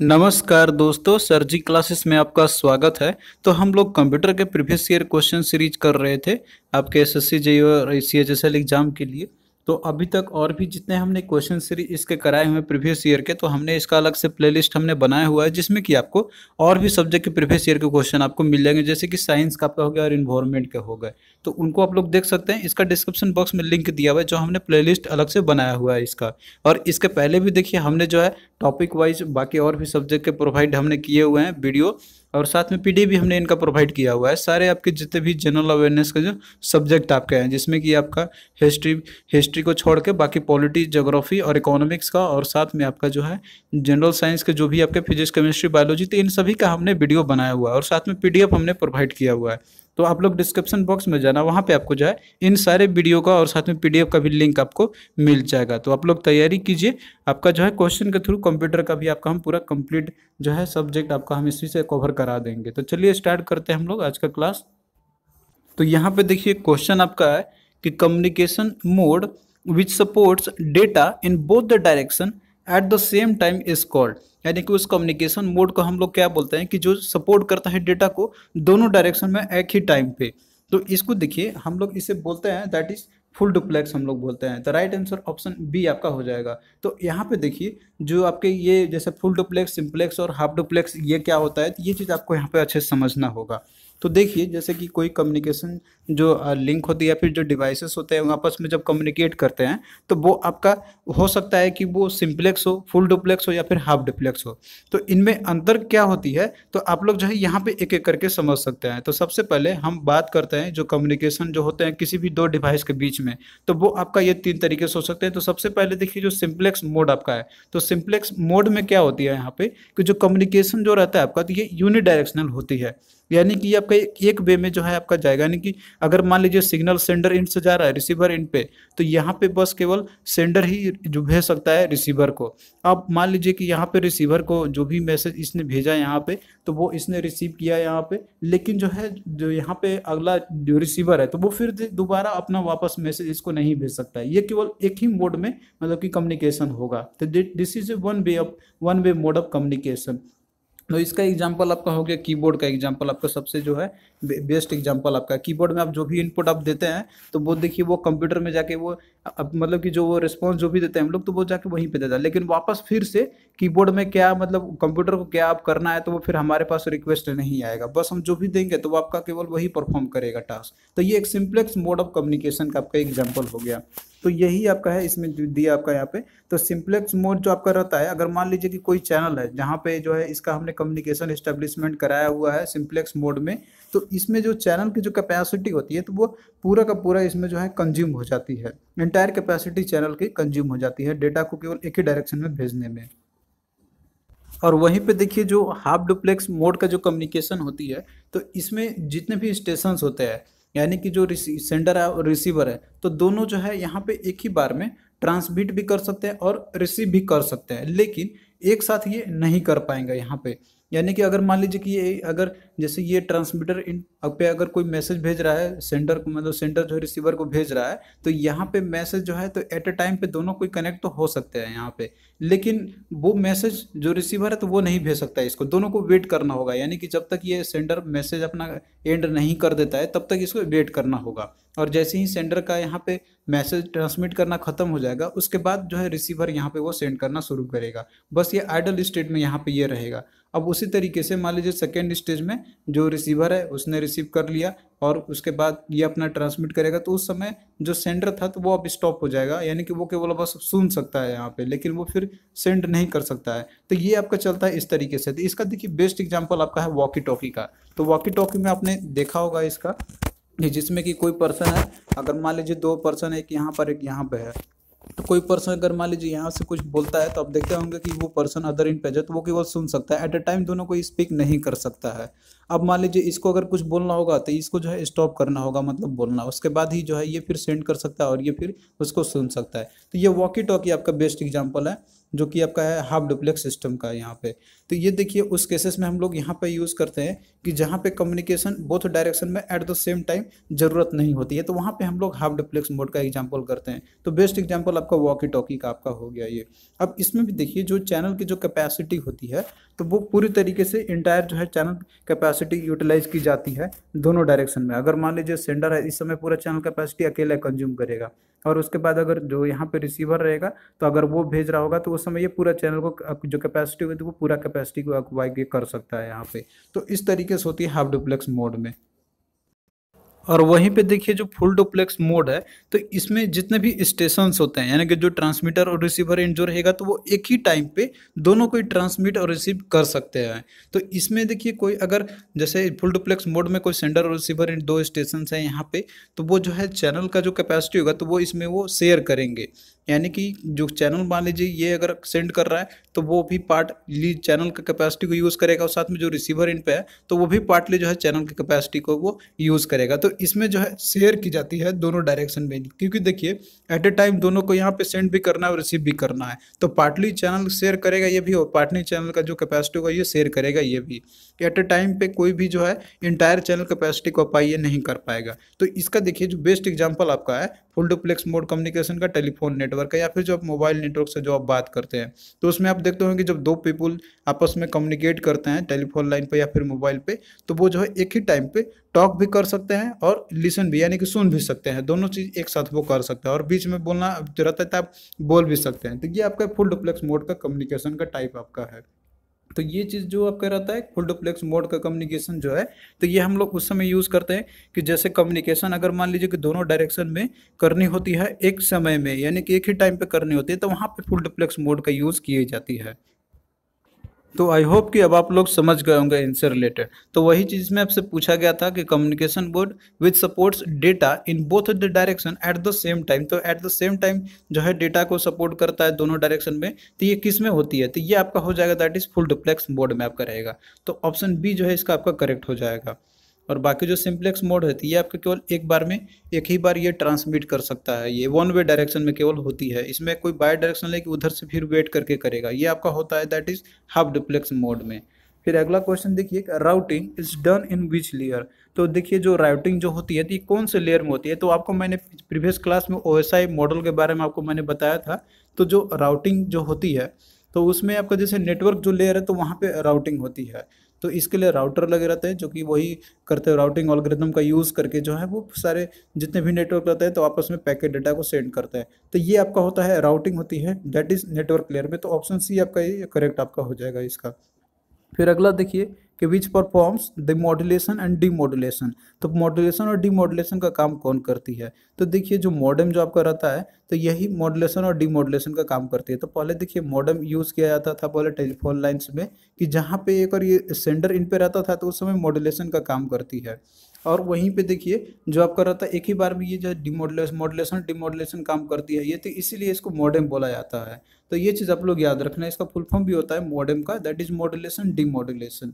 नमस्कार दोस्तों, सर जी क्लासेस में आपका स्वागत है। तो हम लोग कंप्यूटर के प्रीवियस ईयर क्वेश्चन सीरीज कर रहे थे आपके एसएससी जेईई और सीएचएसएल एग्जाम के लिए। तो अभी तक और भी जितने हमने क्वेश्चन सीरीज इसके कराए हुए प्रीवियस ईयर के, तो हमने इसका अलग से प्लेलिस्ट हमने बनाया हुआ है जिसमें कि आपको और भी सब्जेक्ट के प्रीवियस ईयर के क्वेश्चन आपको मिल जाएंगे, जैसे कि साइंस का आपका हो गया और इन्वायरमेंट के हो गए। तो उनको आप लोग देख सकते हैं, इसका डिस्क्रिप्शन बॉक्स में लिंक दिया हुआ है जो हमने प्लेलिस्ट अलग से बनाया हुआ है इसका। और इसके पहले भी देखिए हमने जो है टॉपिक वाइज बाकी और भी सब्जेक्ट के प्रोवाइड हमने किए हुए हैं वीडियो, और साथ में पीडीएफ भी हमने इनका प्रोवाइड किया हुआ है। सारे आपके जितने भी जनरल अवेयरनेस के जो सब्जेक्ट आपके हैं, जिसमें कि आपका हिस्ट्री हिस्ट्री को छोड़ के बाकी पॉलिटी, ज्योग्राफी और इकोनॉमिक्स का, और साथ में आपका जो है जनरल साइंस के जो भी आपके फिजिक्स, केमिस्ट्री, बायोलॉजी, तो इन सभी का हमने वीडियो बनाया हुआ है और साथ में पीडीएफ हमने प्रोवाइड किया हुआ है। तो आप लोग डिस्क्रिप्शन बॉक्स में जाना, वहाँ पे आपको जो है इन सारे वीडियो का और साथ में पीडीएफ का भी लिंक आपको मिल जाएगा। तो आप लोग तैयारी कीजिए, आपका जो है क्वेश्चन के थ्रू कंप्यूटर का भी आपका हम पूरा कंप्लीट जो है सब्जेक्ट आपका हम इसी से कवर करा देंगे। तो चलिए स्टार्ट करते हैं हम लोग आज का क्लास। तो यहाँ पे देखिए क्वेश्चन आपका है कि communication mode which supports data in both the direction at the same time is called. यानी कि उस कम्युनिकेशन मोड को हम लोग क्या बोलते हैं कि जो सपोर्ट करता है डेटा को दोनों डायरेक्शन में एक ही टाइम पे। तो इसको देखिए हम लोग इसे बोलते हैं दैट इज फुल डुप्लेक्स हम लोग बोलते हैं। तो राइट आंसर ऑप्शन बी आपका हो जाएगा। तो यहाँ पे देखिए जो आपके ये जैसे फुल डुप्लेक्स, सिंप्लेक्स और हाफ डुप्लेक्स ये क्या होता है, तो ये चीज़ आपको यहाँ पे अच्छे से समझना होगा। तो देखिए जैसे कि कोई कम्युनिकेशन जो लिंक होती है या फिर जो डिवाइसेस होते हैं आपस में जब कम्युनिकेट करते हैं, तो वो आपका हो सकता है कि वो सिंप्लेक्स हो, फुल डुप्लेक्स हो या फिर हाफ डुप्लेक्स हो। तो इनमें अंतर क्या होती है, तो आप लोग जो है यहाँ पे एक एक करके समझ सकते हैं। तो सबसे पहले हम बात करते हैं जो कम्युनिकेशन जो होते हैं किसी भी दो डिवाइस के बीच में, तो वो आपका ये तीन तरीके से हो सकते हैं। तो सबसे पहले देखिए जो सिंप्लेक्स मोड आपका है, तो सिंप्लेक्स मोड में क्या होती है यहाँ पे कि जो कम्युनिकेशन जो रहता है आपका, तो ये यूनिडायरेक्शनल होती है। यानी कि ये आपका एक वे में जो है आपका जाएगा। यानी कि अगर मान लीजिए सिग्नल सेंडर इंड से जा रहा है रिसीवर इंड पे, तो यहाँ पे बस केवल सेंडर ही जो भेज सकता है रिसीवर को। अब मान लीजिए कि यहाँ पे रिसीवर को जो भी मैसेज इसने भेजा यहाँ पे, तो वो इसने रिसीव किया यहाँ पे, लेकिन जो है जो यहाँ पे अगला जो रिसीवर है, तो वो फिर दोबारा अपना वापस मैसेज इसको नहीं भेज सकता है। ये केवल एक ही मोड में मतलब कि कम्युनिकेशन होगा। तो this is a one way mode of communication. तो इसका एग्जांपल आपका हो गया कीबोर्ड का एग्जांपल, आपका सबसे जो है बेस्ट एग्जांपल आपका कीबोर्ड में आप जो भी इनपुट आप देते हैं, तो वो देखिए वो कंप्यूटर में जाके वो मतलब कि जो वो रिस्पॉन्स जो भी देते हैं हम लोग, तो वो जाके वहीं पे देता है। लेकिन वापस फिर से कीबोर्ड में क्या मतलब कंप्यूटर को क्या आप करना है, तो वो फिर हमारे पास रिक्वेस्ट नहीं आएगा, बस हम जो भी देंगे तो वो आपका केवल वही परफॉर्म करेगा टास्क। तो ये एक सिंप्लेक्स मोड ऑफ कम्युनिकेशन का आपका एग्जाम्पल हो गया। तो यही आपका है इसमें दिया आपका यहाँ पे। तो सिंप्लेक्स मोड जो आपका रहता है, अगर मान लीजिए कि कोई चैनल है जहाँ पे जो है इसका हमने कम्युनिकेशन एस्टेब्लिशमेंट कराया हुआ है सिंप्लेक्स मोड में, तो इसमें जो चैनल की जो कैपेसिटी होती है, तो वो पूरा का पूरा इसमें जो है कंज्यूम हो जाती है। एंटायर कैपेसिटी चैनल की कंज्यूम हो जाती है डेटा को केवल एक ही डायरेक्शन में भेजने में। और वहीं पे देखिए जो हाफ डुप्लेक्स मोड का जो कम्युनिकेशन होती है, तो इसमें जितने भी स्टेशंस होते हैं, यानी कि जो सेंडर है और रिसीवर है, तो दोनों जो है यहाँ पे एक ही बार में ट्रांसमिट भी कर सकते हैं और रिसीव भी कर सकते हैं, लेकिन एक साथ ये नहीं कर पाएंगे यहाँ पे। यानी कि अगर मान लीजिए कि ये अगर जैसे ये ट्रांसमीटर इन पे अगर कोई मैसेज भेज रहा है सेंडर को, मतलब सेंडर जो रिसीवर को भेज रहा है, तो यहाँ पे मैसेज जो है तो एट अ टाइम पे दोनों कोई कनेक्ट तो हो सकते हैं यहाँ पे, लेकिन वो मैसेज जो रिसीवर है तो वो नहीं भेज सकता है, इसको दोनों को वेट करना होगा। यानी कि जब तक ये सेंडर मैसेज अपना एंड नहीं कर देता है तब तक इसको वेट करना होगा। और जैसे ही सेंडर का यहाँ पे मैसेज ट्रांसमिट करना खत्म हो जाएगा, उसके बाद जो है रिसीवर यहाँ पे वो सेंड करना शुरू करेगा। बस ये आइडल स्टेट में यहाँ पे ये रहेगा। अब उसी तरीके से मान लीजिए सेकेंड स्टेज में जो रिसीवर है उसने रिसीव कर लिया और उसके बाद ये अपना ट्रांसमिट करेगा, तो उस समय जो सेंडर था तो वो अब स्टॉप हो जाएगा। यानी कि वो केवल बस सुन सकता है यहाँ पे, लेकिन वो फिर सेंड नहीं कर सकता है। तो ये आपका चलता है इस तरीके से। तो इसका देखिए बेस्ट एग्जांपल आपका है वॉकी टॉकी का। तो वॉकी टॉकी में आपने देखा होगा इसका, जिसमें कि कोई पर्सन है, अगर मान लीजिए दो पर्सन है, एक यहाँ पर एक यहाँ पे है, तो कोई पर्सन अगर मान लीजिए यहाँ से कुछ बोलता है, तो आप देखते होंगे कि वो पर्सन अदर इन पे है, तो वो केवल सुन सकता है, एट अ टाइम दोनों को स्पीक नहीं कर सकता है। अब मान लीजिए इसको अगर कुछ बोलना होगा तो इसको जो है स्टॉप करना होगा, मतलब बोलना, उसके बाद ही जो है ये फिर सेंड कर सकता है और ये फिर उसको सुन सकता है। तो ये वॉकी टॉकी आपका बेस्ट एग्जाम्पल है जो कि आपका है हाफ डुप्लेक्स सिस्टम का यहाँ पे। तो ये देखिए उस केसेस में हम लोग यहाँ पे यूज़ करते हैं कि जहाँ पे कम्युनिकेशन बोथ डायरेक्शन में एट द सेम टाइम ज़रूरत नहीं होती है, तो वहाँ पे हम लोग हाफ डुप्लेक्स मोड का एग्जांपल करते हैं। तो बेस्ट एग्जांपल आपका वॉकी टॉकी का आपका हो गया ये। अब इसमें भी देखिए जो चैनल की जो कैपेसिटी होती है तो वो पूरी तरीके से इंटायर जो है चैनल कैपेसिटी यूटिलाइज की जाती है दोनों डायरेक्शन में। अगर मान लीजिए सेंडर है इस समय पूरा चैनल कैपेसिटी अकेला कंज्यूम करेगा, और उसके बाद अगर जो यहाँ पे रिसीवर रहेगा तो अगर वो भेज रहा होगा तो उस समय ये पूरा चैनल को जो कैपेसिटी होगी तो वो पूरा कैपेसिटी को अक्वाई कर सकता है यहाँ पे। तो इस तरीके से होती है हाफ डुप्लेक्स मोड में। और वहीं पे देखिए जो फुल डुप्लेक्स मोड है तो इसमें जितने भी स्टेशंस होते हैं यानी कि जो ट्रांसमीटर और रिसीवर एंड जो रहेगा तो वो एक ही टाइम पे दोनों को ट्रांसमिट और रिसीव कर सकते हैं। तो इसमें देखिए कोई अगर जैसे फुल डुप्लेक्स मोड में कोई सेंडर और रिसीवर एंड दो स्टेशन हैं यहाँ पे, तो वो जो है चैनल का जो कैपेसिटी होगा तो वो इसमें वो शेयर करेंगे। यानी कि जो चैनल मान लीजिए ये अगर सेंड कर रहा है तो वो भी पार्ट लीड चैनल का कैपेसिटी को यूज़ करेगा, और साथ में जो रिसीवर इन पे है तो वो भी पार्टली जो है चैनल की कैपेसिटी को वो यूज़ करेगा। तो इसमें जो है शेयर की जाती है दोनों डायरेक्शन में, क्योंकि देखिए एट ए टाइम दोनों को यहाँ पे सेंड भी करना है और रिसीव भी करना है। तो पार्टली चैनल शेयर करेगा ये भी, और पार्टली चैनल का जो कैपेसिटी होगा ये शेयर करेगा ये भी। एट ए टाइम पे कोई भी जो है इंटायर चैनल कैपेसिटी को अपाई नहीं कर पाएगा। तो इसका देखिए जो बेस्ट एग्जाम्पल आपका है फुल डुप्लेक्स मोड कम्युनिकेशन का टेलीफोन नेटवर्क है, या फिर जो आप मोबाइल नेटवर्क से जो आप बात करते हैं तो उसमें आप देखते होंगे जब दो पीपल आपस में कम्युनिकेट करते हैं टेलीफोन लाइन पे या फिर मोबाइल पे तो वो जो है एक ही टाइम पे टॉक भी कर सकते हैं और लिसन भी यानी कि सुन भी सकते हैं, दोनों चीज़ एक साथ वो कर सकते हैं, और बीच में बोलना जरूरत है तो आप बोल भी सकते हैं। तो ये आपका फुल डुप्लेक्स मोड का कम्युनिकेशन का टाइप आपका है। तो ये चीज़ जो आपका रहता है फुल डुप्लेक्स मोड का कम्युनिकेशन जो है तो ये हम लोग उस समय यूज़ करते हैं कि जैसे कम्युनिकेशन अगर मान लीजिए कि दोनों डायरेक्शन में करनी होती है एक समय में, यानी कि एक ही टाइम पे करनी होती है, तो वहाँ पे फुल डुप्लेक्स मोड का यूज़ की जाती है। तो आई होप कि अब आप लोग समझ गए होंगे इनसे रिलेटेड। तो वही चीज़ में आपसे पूछा गया था कि communication board which supports data in both the direction at the same time, तो एट द सेम टाइम जो है डेटा को सपोर्ट करता है दोनों डायरेक्शन में, तो ये किस में होती है, तो ये आपका हो जाएगा that is full duplex mode में आपका रहेगा। तो ऑप्शन बी जो है इसका आपका करेक्ट हो जाएगा। और बाकी जो सिंप्लेक्स मोड होती है ये आपका केवल एक बार में एक ही बार ये ट्रांसमिट कर सकता है, ये वन वे डायरेक्शन में केवल होती है, इसमें कोई बाय डायरेक्शन लेके उधर से फिर वेट करके करेगा, ये आपका होता है that is half duplex mode में। फिर अगला क्वेश्चन देखिए routing is done in which layer. तो देखिए जो राउटिंग जो होती है तो ये कौन से लेयर में होती है, तो आपको मैंने प्रीवियस क्लास में OSI मॉडल के बारे में आपको मैंने बताया था। तो जो राउटिंग जो होती है तो उसमें आपका जैसे नेटवर्क जो लेयर है तो वहाँ पे राउटिंग होती है, तो इसके लिए राउटर लगे रहते हैं जो कि वही करते हैं, राउटिंग एल्गोरिथम का यूज़ करके जो है वो सारे जितने भी नेटवर्क रहते हैं तो आपस में पैकेट डेटा को सेंड करते हैं। तो ये आपका होता है राउटिंग होती है दैट इज नेटवर्क लेयर में। तो ऑप्शन सी आपका ये करेक्ट आपका हो जाएगा इसका। फिर अगला देखिए कि विच performs the modulation and demodulation. तो मॉड्यूलेशन और डीमॉड्यूलेशन का काम कौन करती है, तो देखिए जो मॉडेम जो आपका रहता है तो यही मॉड्यूलेशन और डीमॉड्यूलेशन का काम करती है। तो पहले देखिए मॉडेम यूज़ किया जाता था पहले टेलीफोन लाइन्स में कि जहाँ पे एक और ये सेंडर इन पे रहता था तो उस समय मॉड्यूलेशन का काम करती है, और वहीं पे देखिए जो आपका रहता है एक ही बार में ये जो मॉड्यूलेशन डीमॉड्यूलेशन काम करती है ये, तो इसीलिए इसको मॉडेम बोला जाता है। तो ये चीज़ आप लोग याद रखना, इसका फुल फॉर्म भी होता है मॉडेम का दैट इज मॉड्यूलेशन डीमॉड्यूलेशन।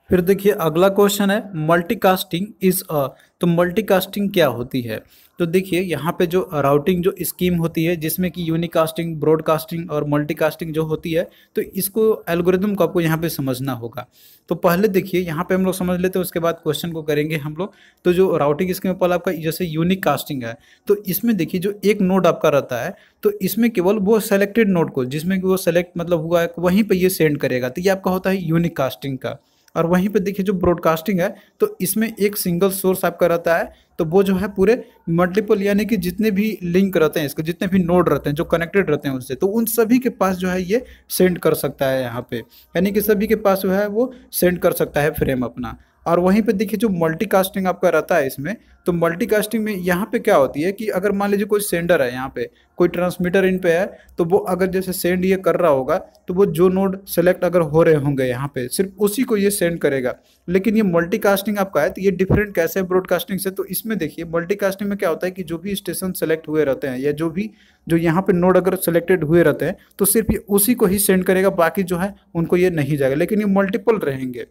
फिर देखिए अगला क्वेश्चन है मल्टीकास्टिंग इज अ। तो मल्टीकास्टिंग क्या होती है, तो देखिए यहाँ पे जो राउटिंग जो स्कीम होती है जिसमें कि यूनिकास्टिंग ब्रॉडकास्टिंग और मल्टीकास्टिंग जो होती है तो इसको एल्गोरिदम को आपको यहाँ पे समझना होगा। तो पहले देखिए यहाँ पे हम लोग समझ लेते हैं उसके बाद क्वेश्चन को करेंगे हम लोग। तो जो राउटिंग स्कीम पहले आपका जैसे यूनिक कास्टिंग है तो इसमें देखिए जो एक नोड आपका रहता है तो इसमें केवल वो सेलेक्टेड नोड को जिसमें कि वो सेलेक्ट मतलब हुआ है वहीं पर ये सेंड करेगा, तो ये आपका होता है यूनिक कास्टिंग का। और वहीं पे देखिए जो ब्रॉडकास्टिंग है तो इसमें एक सिंगल सोर्स आपका रहता है, तो वो जो है पूरे मल्टीपल यानी कि जितने भी लिंक रहते हैं इसके जितने भी नोड रहते हैं जो कनेक्टेड रहते हैं उससे, तो उन सभी के पास जो है ये सेंड कर सकता है यहाँ पे, यानी कि सभी के पास जो है वो सेंड कर सकता है फ्रेम अपना। और वहीं पे देखिए जो मल्टीकास्टिंग आपका रहता है इसमें, तो मल्टीकास्टिंग में यहाँ पे क्या होती है कि अगर मान लीजिए कोई सेंडर है यहाँ पे कोई ट्रांसमीटर इन पे है तो वो अगर जैसे सेंड ये कर रहा होगा तो वो जो नोड सेलेक्ट अगर हो रहे होंगे यहाँ पे सिर्फ उसी को ये सेंड करेगा। लेकिन ये मल्टीकास्टिंग आपका है तो ये डिफरेंट कैसे है ब्रॉडकास्टिंग से, तो इसमें देखिए मल्टीकास्टिंग में क्या होता है कि जो भी स्टेशन सेलेक्ट हुए रहते हैं या जो यहाँ पे नोड अगर सेलेक्टेड हुए रहते हैं तो सिर्फ ये उसी को ही सेंड करेगा, बाकी जो है उनको ये नहीं जाएगा, लेकिन ये मल्टीपल रहेंगे।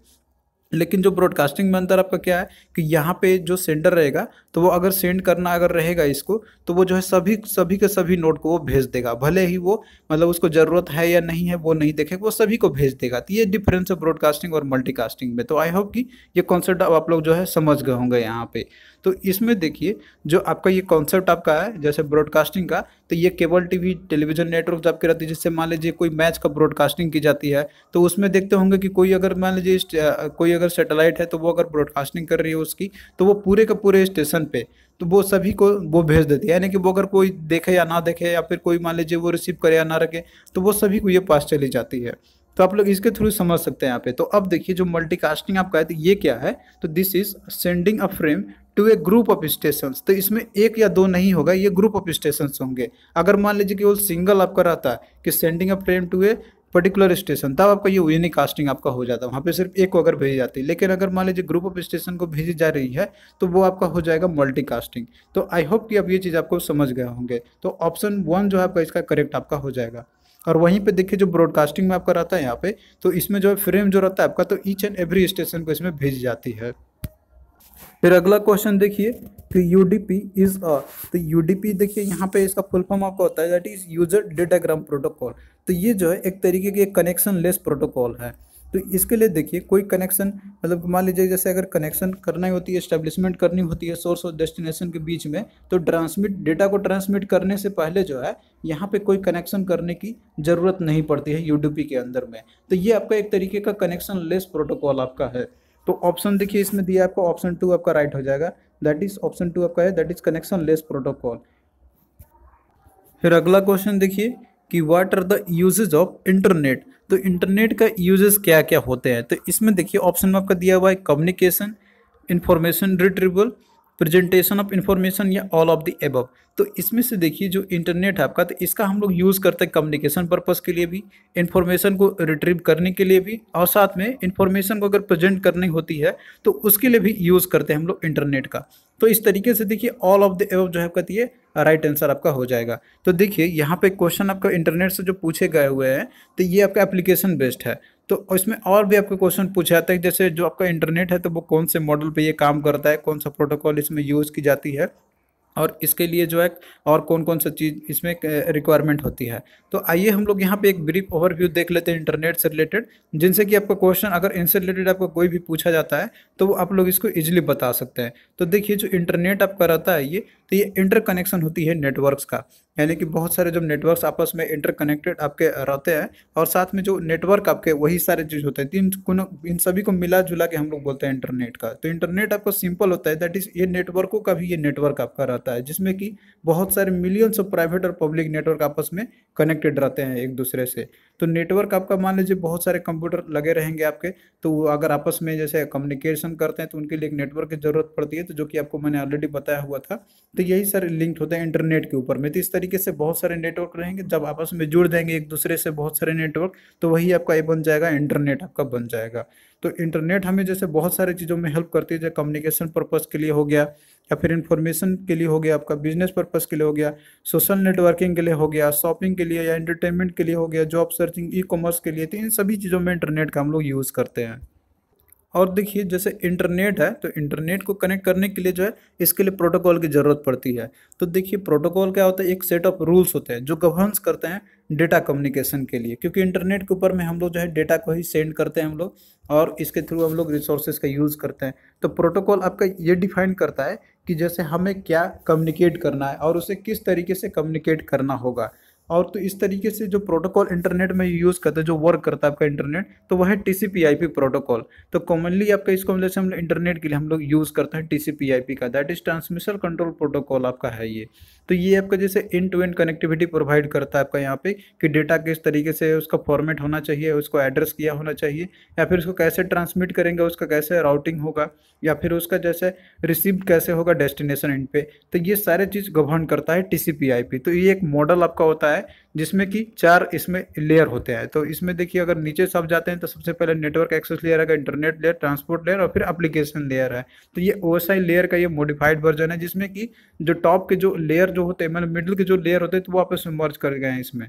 लेकिन जो ब्रॉडकास्टिंग में अंतर आपका क्या है कि यहाँ पे जो सेंडर रहेगा तो वो अगर सेंड करना अगर रहेगा इसको, तो वो जो है सभी सभी के सभी नोट को वो भेज देगा, भले ही वो मतलब उसको ज़रूरत है या नहीं है वो नहीं देखेगा, वो सभी को भेज देगा। तो ये डिफरेंस है ब्रॉडकास्टिंग और मल्टीकास्टिंग में। तो आई होप कि ये कॉन्सेप्ट अब आप लोग जो है समझ गए होंगे यहाँ पे। तो इसमें देखिए जो आपका ये कॉन्सेप्ट आपका है जैसे ब्रॉडकास्टिंग का, तो ये केबल टीवी टेलीविजन नेटवर्क जो आपके रहती है, जिससे मान लीजिए कोई मैच का ब्रॉडकास्टिंग की जाती है, तो उसमें देखते होंगे कि कोई अगर मान लीजिए कोई अगर सैटेलाइट है तो वो अगर ब्रॉडकास्टिंग कर रही है उसकी, तो वो पूरे के पूरे स्टेशन पे तो वो सभी को वो भेज देती है, यानी कि वो अगर कोई देखे या ना देखे या फिर कोई मान लीजिए वो रिसीव करे या ना रखे, तो वो सभी को ये पास चली जाती है। तो आप लोग इसके थ्रू समझ सकते हैं यहाँ पे। तो अब देखिए जो मल्टीकास्टिंग आपका है तो ये क्या है, तो this is sending a frame to a group of station. तो इसमें एक या दो नहीं होगा, ये ग्रुप ऑफ स्टेशन होंगे। अगर मान लीजिए केवल सिंगल आपका रहता है कि sending a frame to a particular station, तब आपका ये यूनिकास्टिंग आपका हो जाता है, वहाँ पे सिर्फ एक को अगर भेजी जाती है। लेकिन अगर मान लीजिए ग्रुप ऑफ स्टेशन को भेजी जा रही है तो वो आपका हो जाएगा मल्टीकास्टिंग। तो आई होप कि अब ये चीज़ आपको समझ गए होंगे। तो ऑप्शन 1 जो है आपका इसका करेक्ट आपका हो जाएगा। और वहीं पे देखिए जो ब्रॉडकास्टिंग में आपका रहता है यहाँ पे, तो इसमें जो है फ्रेम जो रहता है आपका, तो ईच एंड एवरी स्टेशन को इसमें भेजी जाती है। फिर अगला क्वेश्चन देखिए कि यूडीपी इज अ, तो यूडीपी देखिए यहाँ पे इसका फुल फॉर्म आपका होता है that is user datagram protocol. तो ये जो है एक तरीके की एक कनेक्शन लेस प्रोटोकॉल है। तो इसके लिए देखिए कोई कनेक्शन मतलब मान लीजिए जैसे अगर कनेक्शन करना ही होती है, एस्टेब्लिशमेंट करनी होती है सोर्स और डेस्टिनेशन के बीच में, तो ट्रांसमिट डेटा को ट्रांसमिट करने से पहले जो है यहाँ पे कोई कनेक्शन करने की ज़रूरत नहीं पड़ती है यूडीपी के अंदर में। तो ये आपका एक तरीके का कनेक्शन लेस प्रोटोकॉल आपका है। तो ऑप्शन देखिए इसमें दिया आपको ऑप्शन 2 आपका राइट हो जाएगा, दैट इज ऑप्शन 2 आपका है, that is connectionless protocol. फिर अगला क्वेश्चन देखिए कि what are the uses of internet. तो इंटरनेट का यूजेस क्या क्या होते हैं, तो इसमें देखिए ऑप्शन में आपका दिया हुआ है communication, information retrieval, presentation of information या ऑल ऑफ द एबव। तो इसमें से देखिए जो इंटरनेट है आपका, तो इसका हम लोग यूज़ करते हैं कम्युनिकेशन पर्पज़ के लिए भी, इंफॉर्मेशन को रिट्रीव करने के लिए भी, और साथ में इंफॉर्मेशन को अगर प्रेजेंट करनी होती है तो उसके लिए भी यूज़ करते हैं हम लोग इंटरनेट का। तो इस तरीके से देखिए ऑल ऑफ द एबव जो है आपका ये राइट आंसर आपका हो जाएगा। तो देखिए यहाँ पे क्वेश्चन आपका इंटरनेट से जो पूछे गए हुए हैं, तो ये आपका एप्लीकेशन बेस्ड है। तो इसमें और भी आपके क्वेश्चन पूछे जाते हैं जैसे जो आपका इंटरनेट है तो वो कौन से मॉडल पे ये काम करता है, कौन सा प्रोटोकॉल इसमें यूज़ की जाती है, और इसके लिए जो है और कौन कौन सा चीज़ इसमें रिक्वायरमेंट होती है। तो आइए हम लोग यहाँ पे एक ब्रीफ ओवरव्यू देख लेते हैं इंटरनेट से रिलेटेड, जिनसे कि आपका क्वेश्चन अगर इनसे रिलेटेड आपको कोई भी पूछा जाता है तो वो आप लोग इसको इजीली बता सकते हैं। तो देखिए जो इंटरनेट आपका रहता है ये, तो ये इंटर कनेक्शन होती है नेटवर्क्स का, यानी कि बहुत सारे जो नेटवर्क्स आपस में इंटरकनेक्टेड आपके रहते हैं, और साथ में जो नेटवर्क आपके वही सारे चीज़ होते हैं, इन सभी को मिला जुला के हम लोग बोलते हैं इंटरनेट का। तो इंटरनेट आपका सिंपल होता है, दैट इज ये नेटवर्कों का भी ये नेटवर्क आपका रहता है, जिसमें कि बहुत सारे मिलियंस ऑफ प्राइवेट और पब्लिक नेटवर्क आपस में कनेक्टेड रहते हैं एक दूसरे से। तो नेटवर्क आपका मान लीजिए बहुत सारे कंप्यूटर लगे रहेंगे आपके, तो वो अगर आपस में जैसे कम्युनिकेशन करते हैं तो उनके लिए एक नेटवर्क की जरूरत पड़ती है, तो जो कि आपको मैंने ऑलरेडी बताया हुआ था। तो यही सारे लिंक्ड होते हैं इंटरनेट के ऊपर में। तो इस तरीके से बहुत सारे नेटवर्क रहेंगे, जब आपस में जुड़ जाएंगे एक दूसरे से बहुत सारे नेटवर्क, तो वही आपका ये बन जाएगा, इंटरनेट आपका बन जाएगा। तो इंटरनेट हमें जैसे बहुत सारी चीज़ों में हेल्प करती है, जैसे कम्युनिकेशन पर्पज़ के लिए हो गया, या फिर इंफॉर्मेशन के लिए हो गया, आपका बिजनेस पर्पज़ के लिए हो गया, सोशल नेटवर्किंग के लिए हो गया, शॉपिंग के लिए या एंटरटेनमेंट के लिए हो गया, जॉब सर्चिंग, ई कॉमर्स के लिए। तो इन सभी चीज़ों में इंटरनेट का हम लोग यूज़ करते हैं। और देखिए जैसे इंटरनेट है तो इंटरनेट को कनेक्ट करने के लिए जो है इसके लिए प्रोटोकॉल की ज़रूरत पड़ती है। तो देखिए प्रोटोकॉल क्या होता है, एक सेट ऑफ रूल्स होते हैं जो गवर्नेंस करते हैं डेटा कम्युनिकेशन के लिए, क्योंकि इंटरनेट के ऊपर में हम लोग जो है डेटा को ही सेंड करते हैं हम लोग, और इसके थ्रू हम लोग रिसोर्सेज का यूज़ करते हैं। तो प्रोटोकॉल आपका ये डिफाइन करता है कि जैसे हमें क्या कम्युनिकेट करना है और उसे किस तरीके से कम्युनिकेट करना होगा। और तो इस तरीके से जो प्रोटोकॉल इंटरनेट में यूज़ करते हैं, जो वर्क करता है आपका इंटरनेट, तो वह है TCP/IP प्रोटोकॉल। तो कॉमनली आपका इसको जैसे हम इंटरनेट के लिए हम लोग यूज़ करते हैं TCP/IP का, that is transmission control protocol आपका है ये। तो ये आपका जैसे end to end connectivity provide करता है आपका यहाँ पे, कि डेटा किस तरीके से उसका फॉर्मेट होना चाहिए, उसको एड्रेस किया होना चाहिए, या फिर उसको कैसे ट्रांसमिट करेंगे, उसका कैसे राउटिंग होगा, या फिर उसका जैसे रिसीव कैसे होगा डेस्टिनेशन एंड पे। तो ये सारे चीज़ गवर्न करता है TCP/IP। तो ये एक मॉडल आपका होता है जिसमें कि 4 इसमें लेयर होते हैं। तो इसमें देखिए अगर नीचे सब जाते हैं तो सबसे पहले नेटवर्क एक्सेस लेयर है, इंटरनेट लेयर, ट्रांसपोर्ट लेयर और फिर एप्लीकेशन लेयर है। तो ये OSI लेयर का ये मॉडिफाइड वर्जन है, जिसमें कि जो टॉप के जो लेयर जो होते हैं, मतलब मिडिल के जो लेयर होते हैं, तो वो आपस में मर्ज कर गए हैं इसमें।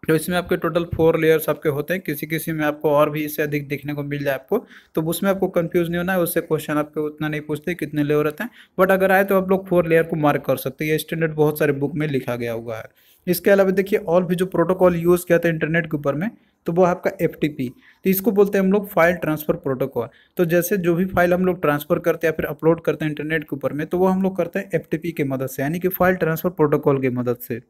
तो इसमें आपके टोटल 4 लेयर्स आपके होते हैं, किसी किसी में आपको और भी इससे अधिक देखने को मिल जाए आपको, तो उसमें आपको कंफ्यूज नहीं होना है। उससे क्वेश्चन आपको उतना नहीं पूछते कितने लेयर रहते हैं, बट अगर आए तो आप लोग 4 लेयर को मार्क कर सकते हैं। ये स्टैंडर्ड बहुत सारे बुक में लिखा गया हुआ है। इसके अलावा देखिए और भी जो प्रोटोकॉल यूज़ किया था इंटरनेट के ऊपर में, तो वो आपका FTP। तो इसको बोलते हैं हम लोग फाइल ट्रांसफर प्रोटोकॉल। तो जैसे जो भी फाइल हम लोग ट्रांसफर करते हैं या फिर अपलोड करते हैं इंटरनेट के ऊपर में, तो वो हम लोग करते हैं FTP की मदद से, यानी कि फाइल ट्रांसफर प्रोटोकॉल की मदद से।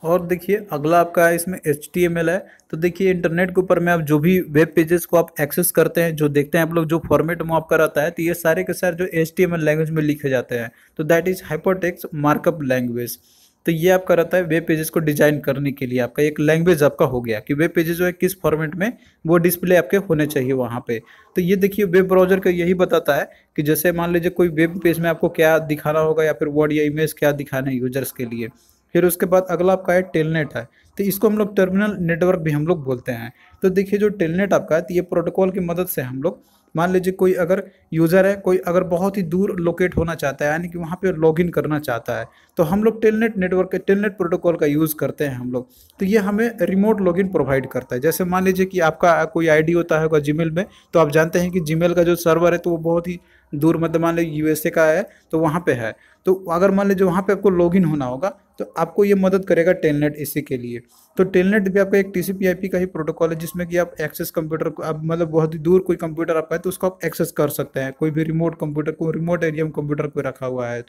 और देखिए अगला आपका है इसमें HTML है। तो देखिए इंटरनेट के ऊपर में आप जो भी वेब पेजेस को आप एक्सेस करते हैं, जो देखते हैं आप लोग, जो फॉर्मेट में आपका रहता है, तो ये सारे के सारे जो HTML लैंग्वेज में लिखे जाते हैं, तो that is hypertext markup language. तो ये आपका रहता है वेब पेजेस को डिजाइन करने के लिए, आपका एक लैंग्वेज आपका हो गया कि वेब पेजेस जो है किस फॉर्मेट में वो डिस्प्ले आपके होने चाहिए वहाँ पे। तो ये देखिए वेब ब्राउजर का यही बताता है कि जैसे मान लीजिए कोई वेब पेज में आपको क्या दिखाना होगा या फिर वर्ड या इमेज क्या दिखाना है यूजर्स के लिए। फिर उसके बाद अगला आपका है टेलनेट है। तो इसको हम लोग टर्मिनल नेटवर्क भी हम लोग बोलते हैं। तो देखिए जो टेलनेट आपका है, तो ये प्रोटोकॉल की मदद से हम लोग, मान लीजिए कोई अगर यूज़र है, कोई अगर बहुत ही दूर लोकेट होना चाहता है, यानी कि वहाँ पे लॉगिन करना चाहता है, तो हम लोग टेलनेट नेटवर्क के टेलनेट प्रोटोकॉल का यूज़ करते हैं हम लोग। तो ये हमें रिमोट लॉगिन प्रोवाइड करता है। जैसे मान लीजिए कि आपका कोई आईडी होता है जीमेल में, तो आप जानते हैं कि जीमेल का जो सर्वर है तो वो बहुत ही दूर, मतलब मान लीजिए USA का है, तो वहाँ पे है। तो अगर मान लीजिए वहाँ पे आपको लॉगिन होना होगा, तो आपको ये मदद करेगा टेलनेट इसी के लिए। तो टेलनेट भी आपका एक TCP/IP का ही प्रोटोकॉल है, जिसमें कि आप एक्सेस कंप्यूटर को, आप मतलब बहुत ही दूर कोई कंप्यूटर आपका है तो उसको आप एक्सेस कर सकते हैं, कोई भी रिमोट कंप्यूटर को, रिमोट एरिया में कंप्यूटर को रखा हुआ है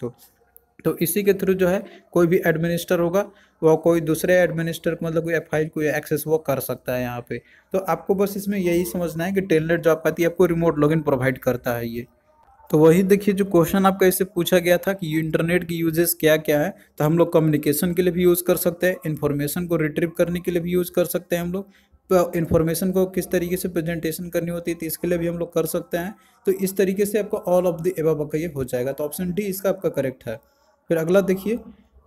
तो इसी के थ्रू जो है कोई भी एडमिनिस्टर होगा वो कोई दूसरे एडमिनिस्टर को, मतलब कोई फाइल को एक्सेस वो कर सकता है यहाँ पे। तो आपको बस इसमें यही समझना है कि टेलनेट जो आपका आपको रिमोट लॉगिन प्रोवाइड करता है ये। तो वही देखिए जो क्वेश्चन आपका इससे पूछा गया था कि इंटरनेट की यूजेस क्या क्या है, तो हम लोग कम्युनिकेशन के लिए भी यूज़ कर सकते हैं, इन्फॉर्मेशन को रिट्रीव करने के लिए भी यूज़ कर सकते हैं हम लोग, तो इन्फॉर्मेशन को किस तरीके से प्रेजेंटेशन करनी होती है तो इसके लिए भी हम लोग कर सकते हैं। तो इस तरीके से आपका ऑल ऑफ द एबव का ये हो जाएगा। तो ऑप्शन डी इसका आपका करेक्ट है। फिर अगला देखिए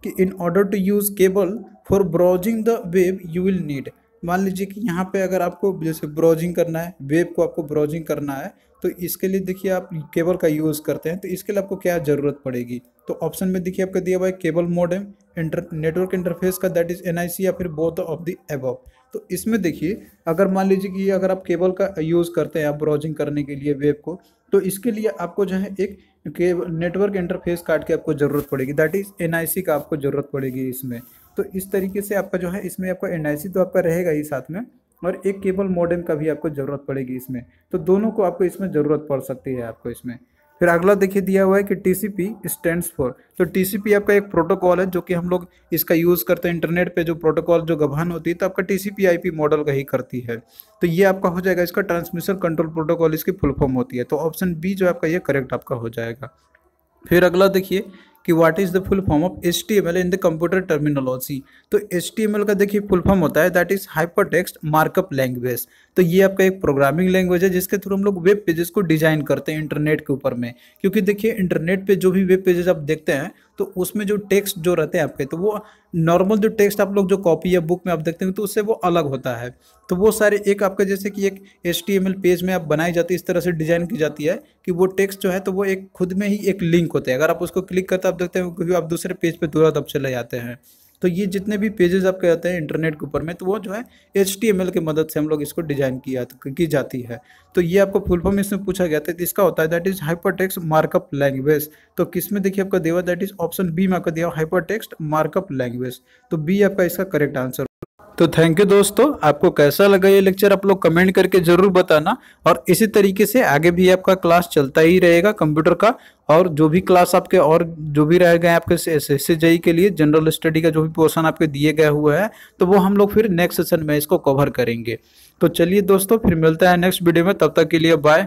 कि in order to use cable for browsing the web you will need. मान लीजिए कि यहाँ पे अगर आपको जैसे ब्राउजिंग करना है, वेब को आपको ब्राउजिंग करना है, तो इसके लिए देखिए आप केबल का यूज़ करते हैं, तो इसके लिए आपको क्या ज़रूरत पड़ेगी। तो ऑप्शन में देखिए आपका दिया हुआ है केबल मॉडेम, नेटवर्क इंटरफेस का दैट इज़ NIC, या फिर बोथ ऑफ द एबव। तो इसमें देखिए अगर मान लीजिए कि अगर आप केबल का यूज़ करते हैं आप ब्राउजिंग करने के लिए वेब को, तो इसके लिए आपको जो है एक नेटवर्क इंटरफेस कार्ड की आपको ज़रूरत पड़ेगी, दैट इज़ NIC का आपको ज़रूरत पड़ेगी इसमें। तो इस तरीके से आपका जो है इसमें आपका NIC तो आपका रहेगा ही साथ में, और एक केबल मॉडेम का भी आपको ज़रूरत पड़ेगी इसमें। तो दोनों को आपको इसमें ज़रूरत पड़ सकती है आपको इसमें। फिर अगला देखिए दिया हुआ है कि TCP स्टैंड्स फॉर। तो TCP आपका एक प्रोटोकॉल है जो कि हम लोग इसका यूज़ करते हैं इंटरनेट पे, जो प्रोटोकॉल जो गभान होती है तो आपका TCP/IP मॉडल का ही करती है। तो ये आपका हो जाएगा, इसका ट्रांसमिशन कंट्रोल प्रोटोकॉल इसकी फुल फॉर्म होती है। तो ऑप्शन बी जो आपका ये करेक्ट आपका हो जाएगा। फिर अगला देखिए कि what is the full form of HTML in the computer terminology. तो HTML का देखिए फुल फॉर्म होता है that is hyper text markup language. तो ये आपका एक प्रोग्रामिंग लैंग्वेज है जिसके थ्रू हम लोग वेब पेजेस को डिजाइन करते हैं इंटरनेट के ऊपर में। क्योंकि देखिए इंटरनेट पे जो भी वेब पेजेस आप देखते हैं तो उसमें जो टेक्स्ट जो रहते हैं आपके, तो वो नॉर्मल जो टेक्स्ट आप लोग जो कॉपी या बुक में आप देखते हैं तो उससे वो अलग होता है। तो वो सारे एक आपका जैसे कि एक HTML पेज में आप बनाई जाती है, इस तरह से डिजाइन की जाती है कि वो टेक्स्ट जो है तो वो एक खुद में ही एक लिंक होते हैं। अगर आप उसको क्लिक करते हैं आप देखते हैं क्योंकि आप दूसरे पेज पे तुरंत आप चले जाते हैं। तो ये जितने भी पेजेस आपके आते हैं इंटरनेट के ऊपर में, तो वो जो है HTML की मदद से हम लोग इसको डिजाइन की जाती है। तो ये आपको फुल फॉर्म इसमें पूछा गया था, तो इसका होता है that is hyper text markup language. तो किस में देखिए आपका दिया हुआ दैट इज ऑप्शन बी में आपका दिया हुआ हाइपर टेक्स्ट मार्कअप लैंग्वेज। तो बी आपका इसका करेक्ट आंसर। तो थैंक यू दोस्तों, आपको कैसा लगा ये लेक्चर आप लोग कमेंट करके जरूर बताना। और इसी तरीके से आगे भी आपका क्लास चलता ही रहेगा कंप्यूटर का, और जो भी क्लास आपके और जो भी रह गए आपके SSC के लिए जनरल स्टडी का जो भी पोर्शन आपके दिए गए हुए हैं, तो वो हम लोग फिर नेक्स्ट सेशन में इसको कवर करेंगे। तो चलिए दोस्तों फिर मिलता है नेक्स्ट वीडियो में, तब तक के लिए बाय।